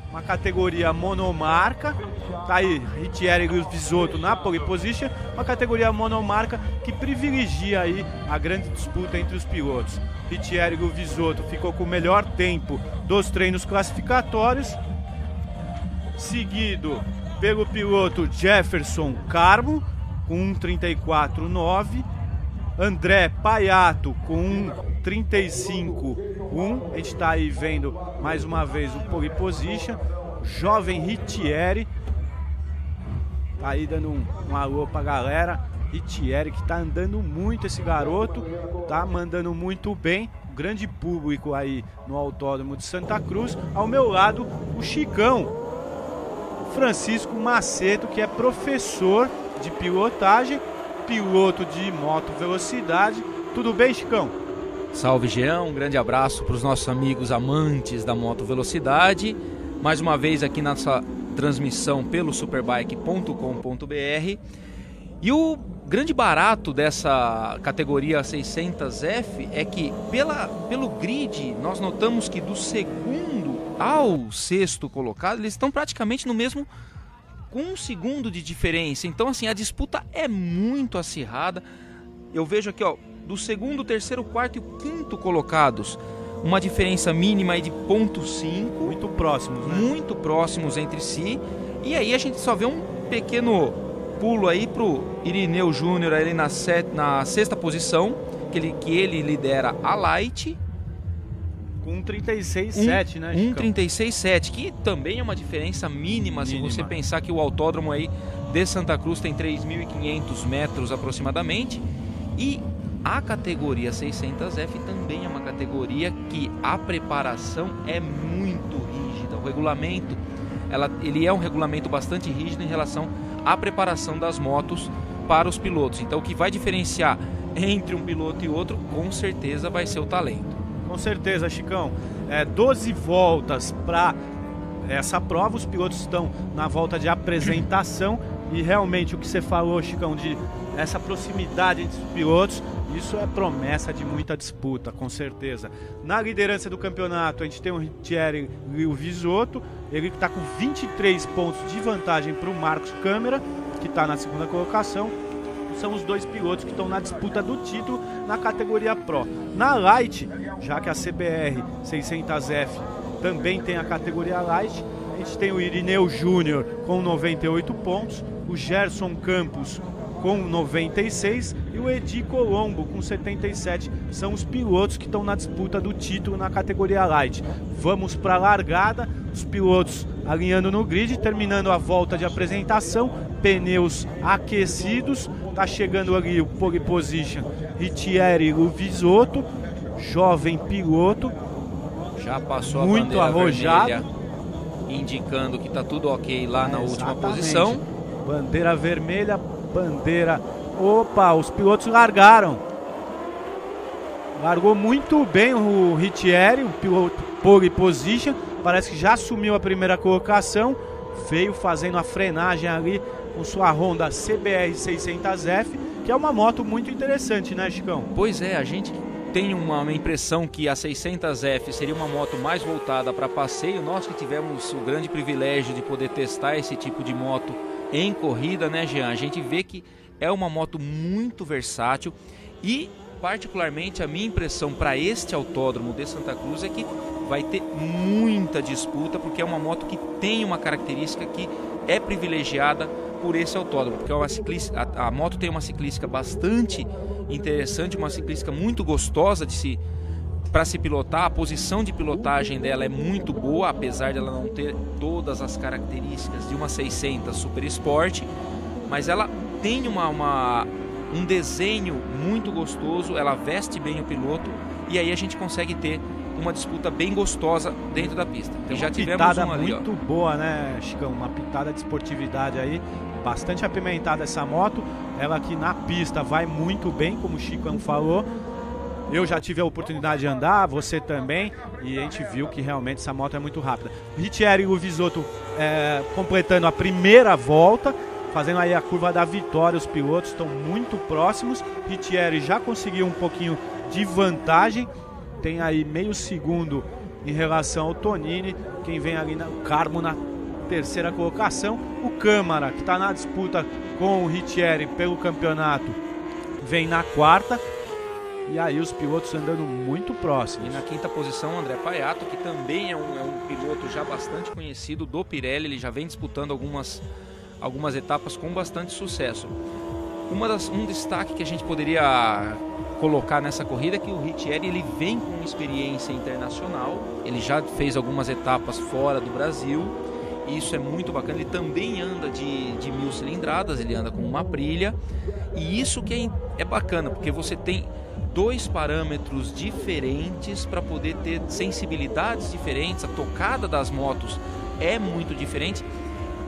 Uma categoria monomarca, tá aí Ritieri e Visotto na pole position, uma categoria monomarca que privilegia aí a grande disputa entre os pilotos. Ritieri e Visotto ficou com o melhor tempo dos treinos classificatórios, seguido pelo piloto Jefferson Carmo com 1:34.9, André Paiato com 1:35.1. A gente está aí vendo mais uma vez o pole position. Jovem Ritieri tá aí dando um alô pra galera. Ritieri que tá andando muito, esse garoto tá mandando muito bem. Grande público aí no Autódromo de Santa Cruz. Ao meu lado, o Chicão, Francisco Macedo, que é professor de pilotagem, piloto de moto velocidade. Tudo bem, Chicão? Salve, Jean, um grande abraço para os nossos amigos amantes da moto velocidade. Mais uma vez aqui na nossa transmissão pelo superbike.com.br. E o grande barato dessa categoria 600F é que pelo grid nós notamos que do segundo ao sexto colocado eles estão praticamente no mesmo, com 1 segundo de diferença. Então assim, a disputa é muito acirrada. Eu vejo aqui, ó, do segundo, terceiro, quarto e o quinto colocados, uma diferença mínima aí de 0,5. Muito próximos, né? Muito próximos entre si. E aí a gente só vê um pequeno pulo aí pro Irineu Júnior ali na sexta posição, que ele lidera a Light. Com 1:36.7, né, Chicão? 1:36.7, que também é uma diferença mínima, se você pensar que o autódromo aí de Santa Cruz tem 3.500 metros aproximadamente. E a categoria 600F também é uma categoria que a preparação é muito rígida. O regulamento, ele é um regulamento bastante rígido em relação à preparação das motos para os pilotos. Então o que vai diferenciar entre um piloto e outro, com certeza vai ser o talento. Com certeza, Chicão. 12 voltas para essa prova, os pilotos estão na volta de apresentação e realmente o que você falou, Chicão, de essa proximidade entre os pilotos, isso é promessa de muita disputa, com certeza. Na liderança do campeonato, a gente tem o Ritieri e o Visotto, ele está com 23 pontos de vantagem para o Marcos Câmara, que está na segunda colocação. São os dois pilotos que estão na disputa do título na categoria Pro. Na Light, já que a CBR 600F também tem a categoria Light, a gente tem o Irineu Júnior com 98 pontos, o Gerson Campos com 96 e o Edi Colombo com 77. São os pilotos que estão na disputa do título na categoria Light. Vamos para a largada, os pilotos alinhando no grid, terminando a volta de apresentação, pneus aquecidos. Tá chegando ali o pole position, Ritieri e o Visotto, jovem piloto. Já passou muito a bandeira arrojado, vermelha, indicando que tá tudo ok lá na última posição. Bandeira vermelha, bandeira... Opa, os pilotos largaram. Largou muito bem o Ritieri, o piloto pole position. Parece que já assumiu a primeira colocação. Veio fazendo a frenagem ali com sua Honda CBR 600F, que é uma moto muito interessante, né, Chicão? Pois é, a gente tem uma impressão que a 600F seria uma moto mais voltada para passeio. Nós que tivemos o grande privilégio de poder testar esse tipo de moto em corrida, né, Jean? A gente vê que é uma moto muito versátil e, particularmente, a minha impressão para este autódromo de Santa Cruz é que vai ter muita disputa, porque é uma moto que tem uma característica que é privilegiada por esse autódromo, porque a moto tem uma ciclística bastante interessante, uma ciclística muito gostosa para se pilotar. A posição de pilotagem dela é muito boa, apesar de ela não ter todas as características de uma 600 Super Sport, mas ela tem um desenho muito gostoso, ela veste bem o piloto e aí a gente consegue ter uma disputa bem gostosa dentro da pista. Tem já tivemos uma ali, muito boa, né, Chicão? Uma pitada de esportividade aí, bastante apimentada essa moto. Ela aqui na pista vai muito bem, como o Chicão falou. Eu já tive a oportunidade de andar, você também, e a gente viu que realmente essa moto é muito rápida. Ritieri e o Visotto completando a primeira volta, fazendo aí a curva da vitória. Os pilotos estão muito próximos. Ritieri já conseguiu um pouquinho de vantagem, tem aí meio segundo em relação ao Tonini. Quem vem ali, o Carmo na terceira colocação. O Câmara, que está na disputa com o Riccieri pelo campeonato, vem na quarta. E aí os pilotos andando muito próximos. E na quinta posição, André Paiato, que também é um piloto já bastante conhecido do Pirelli. Ele já vem disputando algumas etapas com bastante sucesso. Um destaque que a gente poderia colocar nessa corrida é que o Riccieri ele vem com experiência internacional. Ele já fez algumas etapas fora do Brasil. E isso é muito bacana. Ele também anda de 1000 cilindradas, ele anda com uma Aprilia. E isso que é bacana, porque você tem dois parâmetros diferentes para poder ter sensibilidades diferentes. A tocada das motos é muito diferente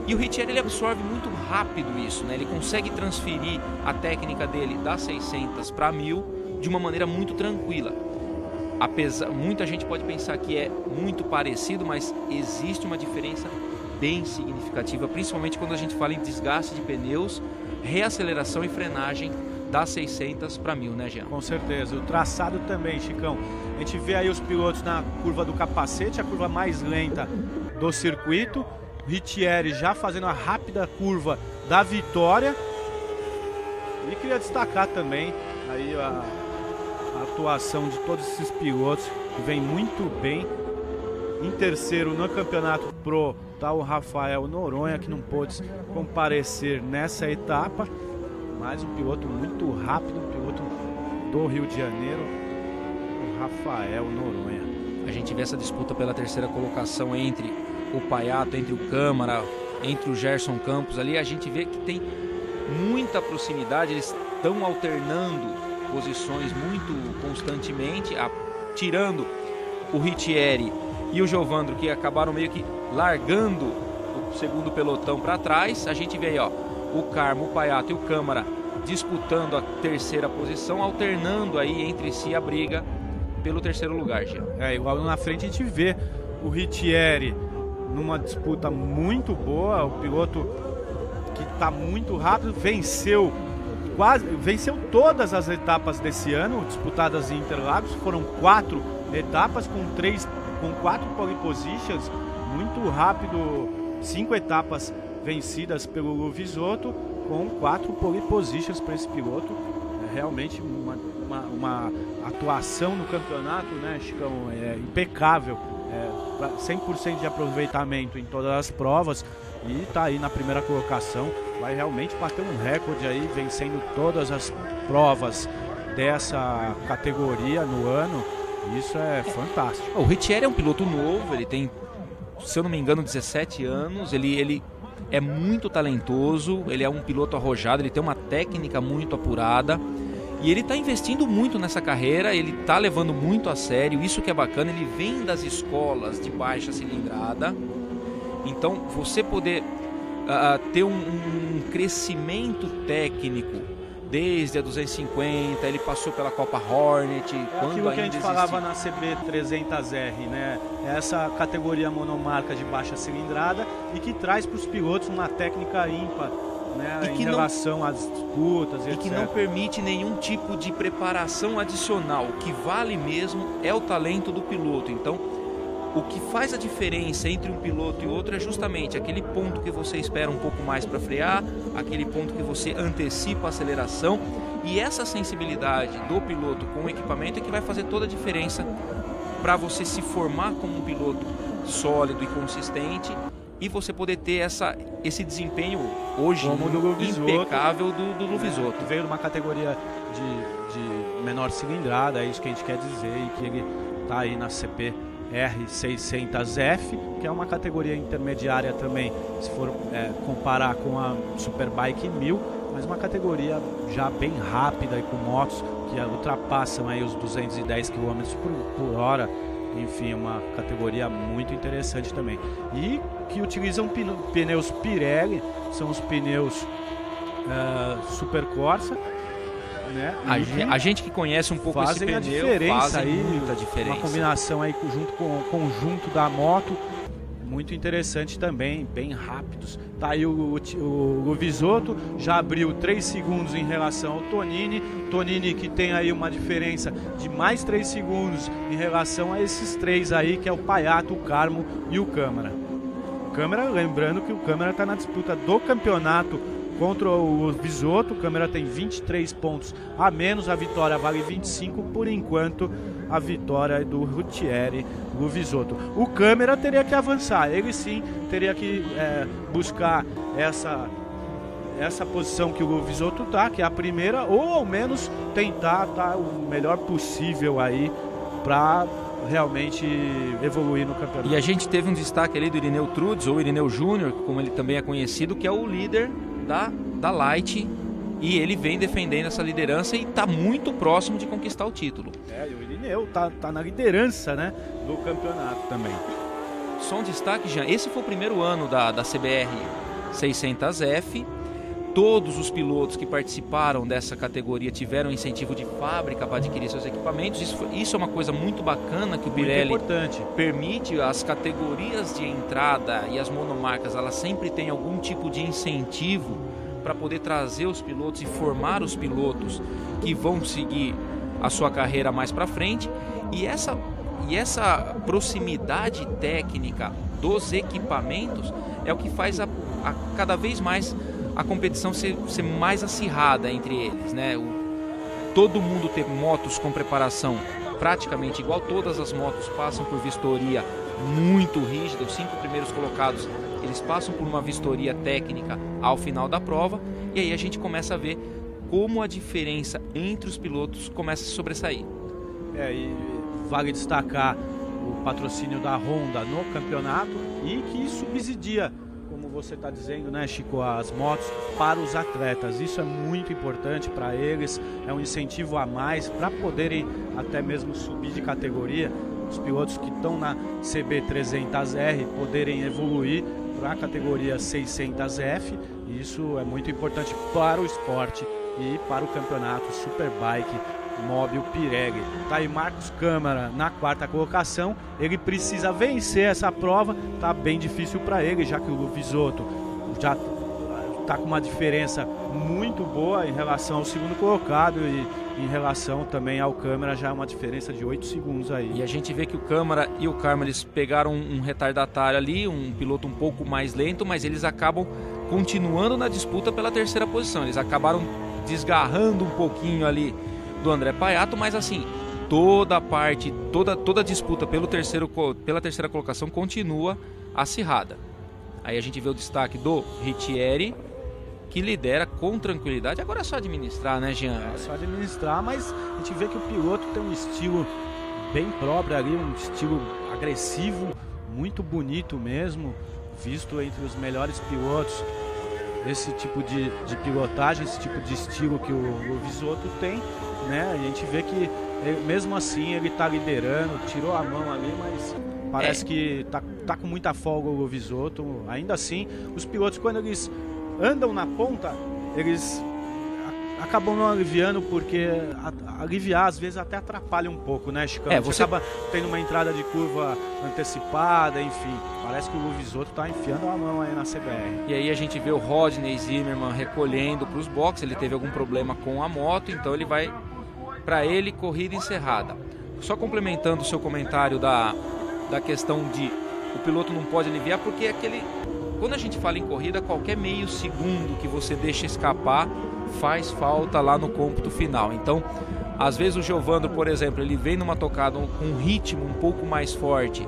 e o Riccieri ele absorve muito rápido isso, né? Ele consegue transferir a técnica dele das 600 para 1000 de uma maneira muito tranquila. Muita gente pode pensar que é muito parecido, mas existe uma diferença bem significativa, principalmente quando a gente fala em desgaste de pneus, reaceleração e frenagem das 600 para 1000, né, Jean? Com certeza. O traçado também, Chicão. A gente vê aí os pilotos na curva do capacete, a curva mais lenta do circuito. Riccieri já fazendo a rápida curva da vitória. E queria destacar também aí a atuação de todos esses pilotos, que vem muito bem. Em terceiro no Campeonato Pro está o Rafael Noronha, que não pôde comparecer nessa etapa. Mais um piloto muito rápido, um piloto do Rio de Janeiro, o Rafael Noronha. A gente vê essa disputa pela terceira colocação entre o Paiato, entre o Câmara, entre o Gerson Campos ali. A gente vê que tem muita proximidade, eles estão alternando posições muito constantemente, tirando o Riccieri e o Giovandro, que acabaram meio que largando o segundo pelotão para trás. A gente vê aí, ó, o Carmo, o Paiato e o Câmara disputando a terceira posição, alternando aí entre si a briga pelo terceiro lugar, Jean. Igual na frente a gente vê o Riccieri numa disputa muito boa, o piloto que está muito rápido, venceu todas as etapas desse ano, disputadas em Interlagos. Foram 4 etapas com 4 pole positions, muito rápido, 5 etapas vencidas pelo Luvisotto, com 4 pole positions para esse piloto. É realmente uma atuação no campeonato, né, Chicão? É impecável, 100% de aproveitamento em todas as provas e está aí na primeira colocação. Vai realmente bater um recorde aí, vencendo todas as provas dessa categoria no ano. Isso é fantástico. O Riccieri é um piloto novo, ele tem, se eu não me engano, 17 anos, ele é muito talentoso, ele é um piloto arrojado, ele tem uma técnica muito apurada e ele está investindo muito nessa carreira, ele está levando muito a sério, isso que é bacana. Ele vem das escolas de baixa cilindrada, então você poder ter um crescimento técnico desde a 250, ele passou pela Copa Hornet, quando aquilo que a gente existia. falava na CB300R, né? Essa categoria monomarca de baixa cilindrada e que traz para os pilotos uma técnica ímpar, né? Em relação às disputas, etc. E que não permite nenhum tipo de preparação adicional. O que vale mesmo é o talento do piloto. Então, o que faz a diferença entre um piloto e outro é justamente aquele ponto que você espera um pouco mais para frear, aquele ponto que você antecipa a aceleração, e essa sensibilidade do piloto com o equipamento é que vai fazer toda a diferença para você se formar como um piloto sólido e consistente e você poder ter esse desempenho hoje impecável do Luvisotto. Veio de uma categoria de menor cilindrada, é isso que a gente quer dizer, e que ele está aí na CP R600F, que é uma categoria intermediária também, se for comparar com a Superbike 1000, mas uma categoria já bem rápida e com motos que ultrapassam aí os 210 km por hora. Enfim, uma categoria muito interessante também. E que utilizam pneus Pirelli, são os pneus Super Corsa, né? A gente que conhece um pouco esse pneu faz muita diferença. Uma combinação aí junto com o conjunto da moto, muito interessante também, bem rápidos. Tá aí o Luvizotto, já abriu 3 segundos em relação ao Tonini. Tonini que tem aí uma diferença de mais 3 segundos em relação a esses 3 aí, que é o Paiato, o Carmo e o Câmara. Câmara, lembrando que o Câmara está na disputa do campeonato contra o Luvizotto. O Câmara tem 23 pontos a menos, a vitória vale 25, por enquanto a vitória é do Rutieri Luvizotto. O Câmara teria que avançar, ele sim teria que buscar essa posição que o Luvizotto tá, que é a primeira, ou ao menos tentar estar o melhor possível aí para realmente evoluir no campeonato. E a gente teve um destaque ali do Irineu Trudes, ou Irineu Júnior, como ele também é conhecido, que é o líder da Light, e ele vem defendendo essa liderança e está muito próximo de conquistar o título. E o Irineu tá na liderança, né, do campeonato também. Só um destaque, Jean, esse foi o primeiro ano da CBR 600F. Todos os pilotos que participaram dessa categoria tiveram incentivo de fábrica para adquirir seus equipamentos. Isso é uma coisa muito bacana que o Pirelli permite. As categorias de entrada e as monomarcas, elas sempre têm algum tipo de incentivo para poder trazer os pilotos e formar os pilotos que vão seguir a sua carreira mais para frente. E essa proximidade técnica dos equipamentos é o que faz a cada vez mais a competição ser mais acirrada entre eles, né? Todo mundo ter motos com preparação praticamente igual, todas as motos passam por vistoria muito rígida. Os 5 primeiros colocados, eles passam por uma vistoria técnica ao final da prova, e aí a gente começa a ver como a diferença entre os pilotos começa a se sobressair. E vale destacar o patrocínio da Honda no campeonato e que subsidia, como você está dizendo, né, Chico, as motos para os atletas. Isso é muito importante para eles, é um incentivo a mais para poderem até mesmo subir de categoria. Os pilotos que estão na CB300R poderem evoluir para a categoria 600F. Isso é muito importante para o esporte e para o campeonato Superbike Móbil Pirelli. Tá aí Marcos Câmara na 4ª colocação. Ele precisa vencer essa prova, tá bem difícil para ele, já que o Luvizotto já tá com uma diferença muito boa em relação ao segundo colocado, e em relação também ao Câmara já é uma diferença de 8 segundos aí. E a gente vê que o Câmara e o Carmo, eles pegaram um retardatário ali, um piloto um pouco mais lento, mas eles acabam continuando na disputa pela 3ª posição. Eles acabaram desgarrando um pouquinho ali do André Paiato, mas assim, toda a disputa pela 3ª colocação continua acirrada. Aí a gente vê o destaque do Ritieri, que lidera com tranquilidade. Agora é só administrar, né, Jean? É só administrar, mas a gente vê que o piloto tem um estilo bem próprio ali, um estilo agressivo, muito bonito mesmo, visto entre os melhores pilotos. Esse tipo de pilotagem, esse tipo de estilo que o Luvizotto tem, né? A gente vê que mesmo assim ele está liderando, tirou a mão ali, mas parece que tá com muita folga o Luvizotto. Ainda assim, os pilotos, quando eles andam na ponta, eles acabam não aliviando, porque aliviar às vezes até atrapalha um pouco, né, Chico? Você acaba tendo uma entrada de curva antecipada, enfim. Parece que o Luvizotto tá enfiando a mão aí na CBR. E aí a gente vê o Rodney Zimmermann recolhendo para os boxes. Ele teve algum problema com a moto, então ele vai para ele, corrida encerrada. Só complementando o seu comentário da questão de o piloto não pode aliviar, porque quando a gente fala em corrida, qualquer meio segundo que você deixa escapar faz falta lá no cômputo final. Então, às vezes o Giovandro, por exemplo, ele vem numa tocada com um ritmo um pouco mais forte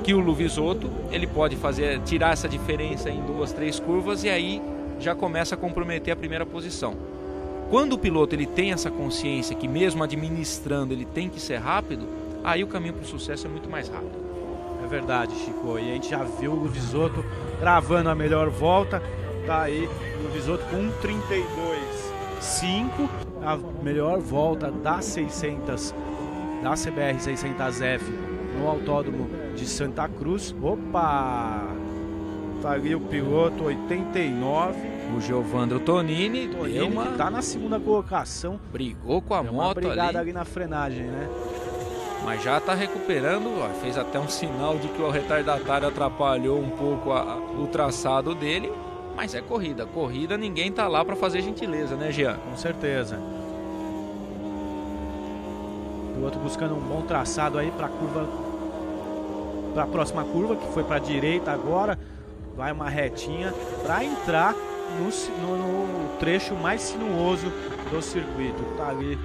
que o Luvizotto, ele pode tirar essa diferença em 2, 3 curvas, e aí já começa a comprometer a primeira posição. Quando o piloto ele tem essa consciência que mesmo administrando ele tem que ser rápido, aí o caminho para o sucesso é muito mais rápido. É verdade, Chico, e a gente já viu o Luvizotto travando a melhor volta. Tá aí o Luvizotto com 1:32.5, a melhor volta da CBR 600F no Autódromo de Santa Cruz. Opa! Tá ali o piloto 89. O Giovandro Tonini que tá na 2ª colocação. Brigou com a moto ali na frenagem, né? Mas já está recuperando, ó, fez até um sinal de que o retardatário atrapalhou um pouco o traçado dele. Mas é corrida. Corrida, ninguém tá lá para fazer gentileza, né, Jean? Com certeza. O outro buscando um bom traçado aí para curva, para a próxima curva, que foi para a direita agora. Vai uma retinha para entrar no trecho mais sinuoso do circuito. Tá ali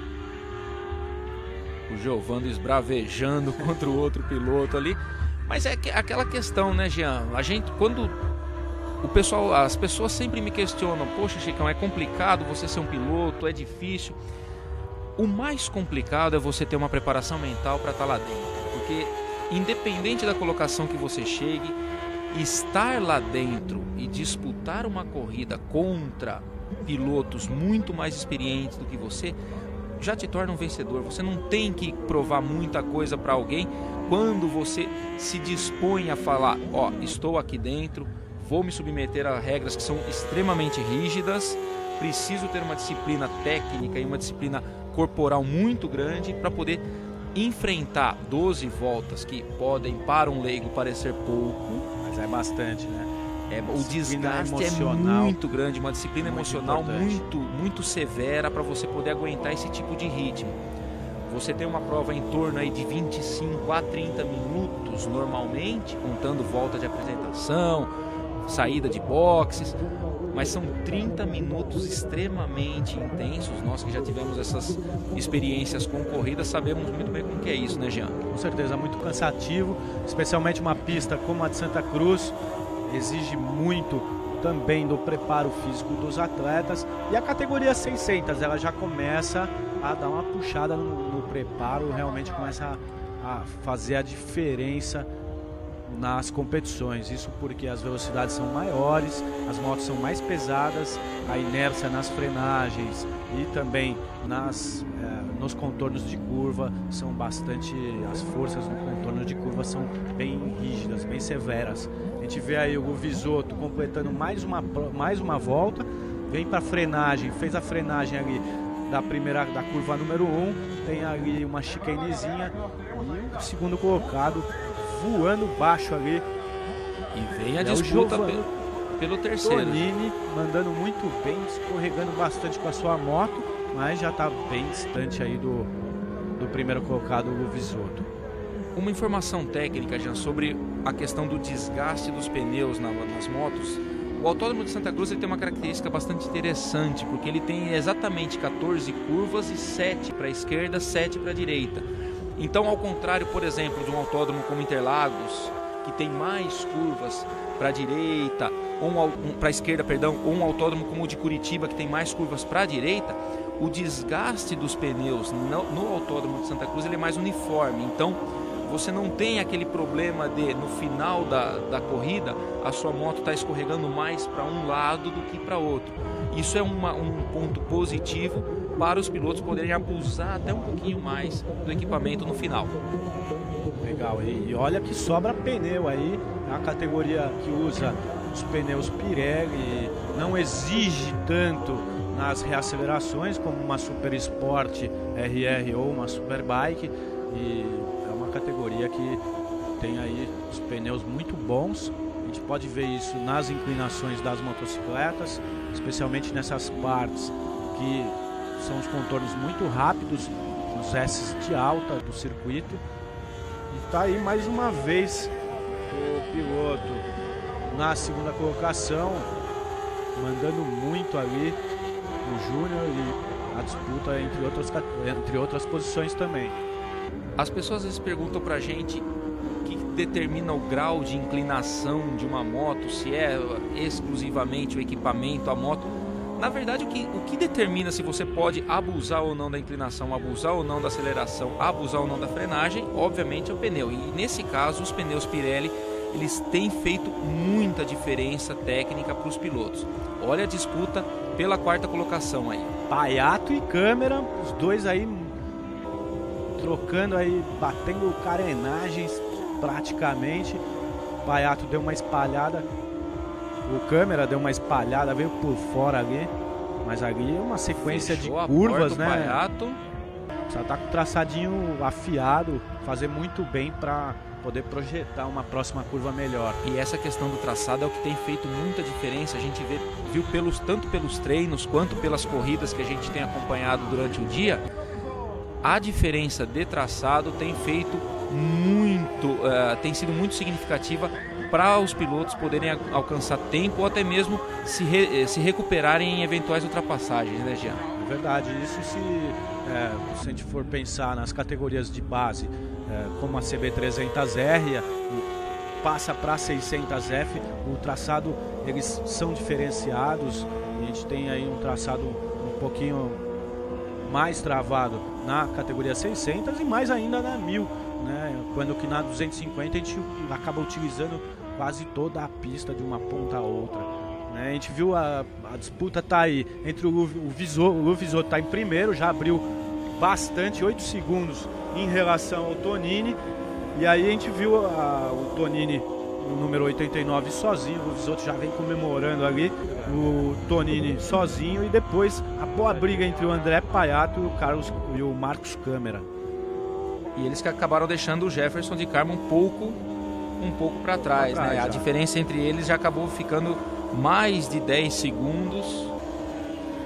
o Giovando esbravejando contra o outro piloto ali. Mas é aquela questão, né, Jean? A gente, quando as pessoas sempre me questionam: poxa, Chicão, é complicado você ser um piloto, é difícil. O mais complicado é você ter uma preparação mental para estar lá dentro, porque independente da colocação que você chegue, estar lá dentro e disputar uma corrida contra pilotos muito mais experientes do que você já te torna um vencedor. Você não tem que provar muita coisa para alguém quando você se dispõe a falar: ó, estou aqui dentro, vou me submeter a regras que são extremamente rígidas, preciso ter uma disciplina técnica e uma disciplina corporal muito grande para poder enfrentar 12 voltas que podem para um leigo parecer pouco, mas é bastante, né? O desgaste emocional é muito grande, uma disciplina emocional muito severa para você poder aguentar esse tipo de ritmo. Você tem uma prova em torno aí de 25 a 30 minutos normalmente, contando volta de apresentação, saída de boxes, mas são 30 minutos extremamente intensos. Nós que já tivemos essas experiências com corrida sabemos muito bem como que é isso, né, Jean? Com certeza, muito cansativo, especialmente uma pista como a de Santa Cruz, exige muito também do preparo físico dos atletas. E a categoria 600, ela já começa a dar uma puxada no preparo, realmente começa a fazer a diferença nas competições. Isso porque as velocidades são maiores, as motos são mais pesadas, a inércia nas frenagens e também nos contornos de curva são bastante, as forças no contorno de curva são bem rígidas, bem severas. A gente vê aí o Visoto completando mais uma volta, vem para frenagem, fez a frenagem ali da curva número 1, tem ali uma chicanezinha e o segundo colocado voando baixo ali. E vem a disputa pelo terceiro. Tonini mandando muito bem, escorregando bastante com a sua moto, mas já está bem distante aí do primeiro colocado, o Visoto. Uma informação técnica, já sobre a questão do desgaste dos pneus nas motos. O Autódromo de Santa Cruz ele tem uma característica bastante interessante, porque ele tem exatamente 14 curvas e 7 para a esquerda, 7 para a direita. Então, ao contrário, por exemplo, de um autódromo como Interlagos, que tem mais curvas para a direita, para a esquerda, perdão, ou um autódromo como o de Curitiba, que tem mais curvas para a direita, o desgaste dos pneus no Autódromo de Santa Cruz ele é mais uniforme. Então, você não tem aquele problema de, no final da corrida, a sua moto está escorregando mais para um lado do que para outro. Isso é um ponto positivo para os pilotos poderem abusar até um pouquinho mais do equipamento no final. Legal, e olha que sobra pneu aí, a categoria que usa os pneus Pirelli não exige tanto nas reacelerações como uma Super Sport RR ou uma Superbike, e é uma categoria que tem aí os pneus muito bons. A gente pode ver isso nas inclinações das motocicletas, especialmente nessas partes que são os contornos muito rápidos, nos S de alta do circuito. E tá aí mais uma vez o piloto na segunda colocação, mandando muito ali o Júnior, e a disputa entre outras posições também. As pessoas às vezes perguntam pra gente o que determina o grau de inclinação de uma moto, se é exclusivamente o equipamento, a moto. Na verdade, o que determina se você pode abusar ou não da inclinação, abusar ou não da aceleração, abusar ou não da frenagem, obviamente é o pneu. E nesse caso, os pneus Pirelli, eles têm feito muita diferença técnica para os pilotos. Olha a disputa pela quarta colocação aí. Paiato e Câmara, os dois aí trocando aí, batendo carenagens praticamente. Paiato deu uma espalhada, o Câmara deu uma espalhada, veio por fora ali, mas ali é uma sequência de curvas, né? Paiato Já tá com o traçadinho afiado, fazer muito bem para poder projetar uma próxima curva melhor. E essa questão do traçado é o que tem feito muita diferença. A gente viu tanto pelos treinos quanto pelas corridas que a gente tem acompanhado durante o dia. A diferença de traçado tem sido muito significativa para os pilotos poderem alcançar tempo ou até mesmo se recuperarem em eventuais ultrapassagens, né, Jean? É verdade, isso se a gente for pensar nas categorias de base, como a CB300R, passa para a 600F, o traçado, eles são diferenciados, a gente tem aí um traçado um pouquinho mais travado na categoria 600 e mais ainda na 1000, né? Quando que na 250 a gente acaba utilizando quase toda a pista de uma ponta a outra, né? A gente viu a disputa tá aí entre o Lu tá em primeiro, já abriu bastante, 8 segundos em relação ao Tonini, e aí a gente viu o Tonini, o número 89, sozinho, o Visoto já vem comemorando ali, o Tonini sozinho, e depois a boa briga entre o André Paiato e o Marcos Câmara. E eles que acabaram deixando o Jefferson de Carmo um pouco para trás, né? A diferença entre eles já acabou ficando mais de 10 segundos.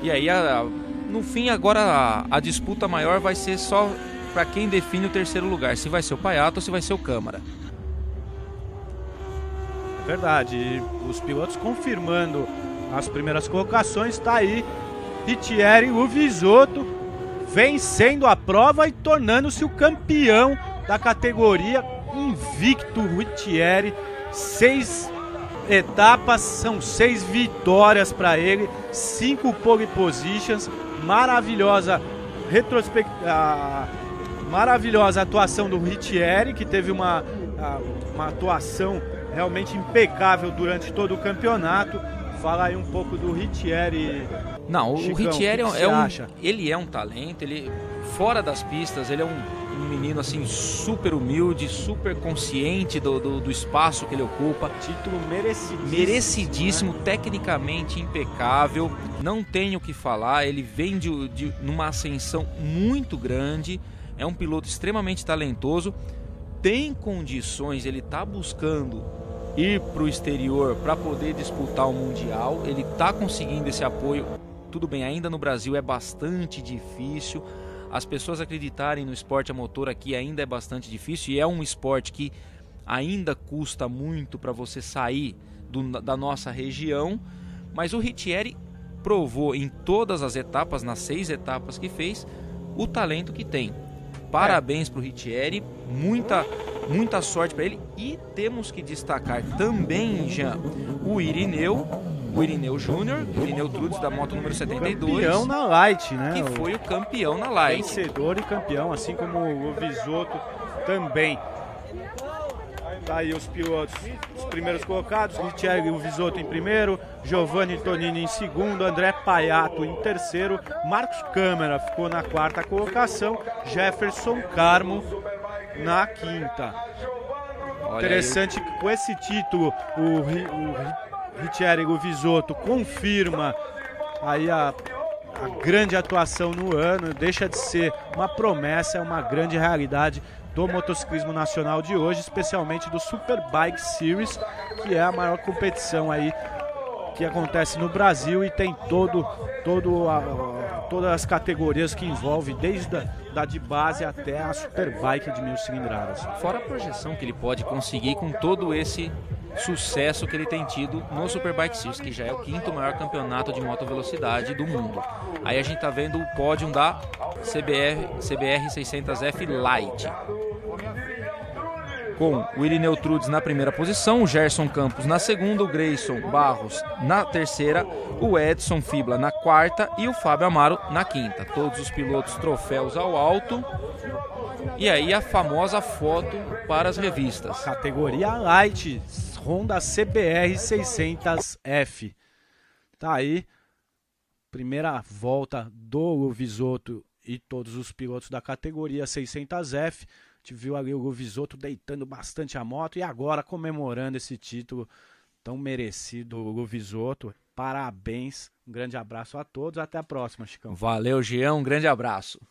E aí, no fim, agora a disputa maior vai ser só para quem define o terceiro lugar, se vai ser o Paiato ou se vai ser o Câmara. É verdade, e os pilotos confirmando as primeiras colocações, está aí Ritieri Luvisotto vencendo a prova e tornando-se o campeão da categoria, invicto Ritieri, 6 etapas, são 6 vitórias para ele, 5 pole positions, maravilhosa atuação do Ritieri, que teve uma atuação realmente impecável durante todo o campeonato. Fala aí um pouco do Ritieri. Não, Chicão, o Ritieri ele é um talento, ele fora das pistas, ele é um menino assim super humilde, super consciente do espaço que ele ocupa. Título merecidíssimo, né? Tecnicamente impecável, não tenho o que falar, ele vem numa ascensão muito grande, é um piloto extremamente talentoso, tem condições, ele está buscando ir para o exterior para poder disputar o Mundial, ele está conseguindo esse apoio. Tudo bem, ainda no Brasil é bastante difícil, as pessoas acreditarem no esporte a motor aqui ainda é bastante difícil, e é um esporte que ainda custa muito para você sair da nossa região, mas o Ritieri provou em todas as etapas, nas 6 etapas que fez, o talento que tem. Parabéns para o Ritieri, muita sorte para ele, e temos que destacar também, Jean, o Irineu Júnior, o Irineu Trudes da moto número 72. Campeão na Light, né? Que foi o campeão na Light. Vencedor e campeão, assim como o Visoto também. Tá aí os pilotos, os primeiros colocados, Ritieri e o Visoto em primeiro, Giovanni Tonini em segundo, André Paiato em terceiro, Marcos Câmara ficou na quarta colocação, Jefferson Carmo na quinta. Olha, interessante que com esse título o Ritieri e o Visoto confirma aí a grande atuação no ano, deixa de ser uma promessa, é uma grande realidade do motociclismo nacional de hoje, especialmente do Superbike Series, que é a maior competição aí que acontece no Brasil e tem todas as categorias que envolve, desde da de base até a Superbike de 1000 cilindradas. Fora a projeção que ele pode conseguir com todo esse sucesso que ele tem tido no Superbike Series, que já é o 5º maior campeonato de moto velocidade do mundo. Aí a gente tá vendo o pódio da CBR 600F Light, com o Irineu Trudes na primeira posição, o Gerson Campos na segunda, o Grayson Barros na terceira, o Edson Fibla na quarta e o Fábio Amaro na quinta. Todos os pilotos troféus ao alto. E aí a famosa foto para as revistas. Categoria Light, Honda CBR 600F. Tá aí, primeira volta do Visoto e todos os pilotos da categoria 600F. A gente viu ali o Visoto deitando bastante a moto e agora comemorando esse título tão merecido, o Visoto. Parabéns, um grande abraço a todos, até a próxima, Chicão. Valeu, Jean, um grande abraço.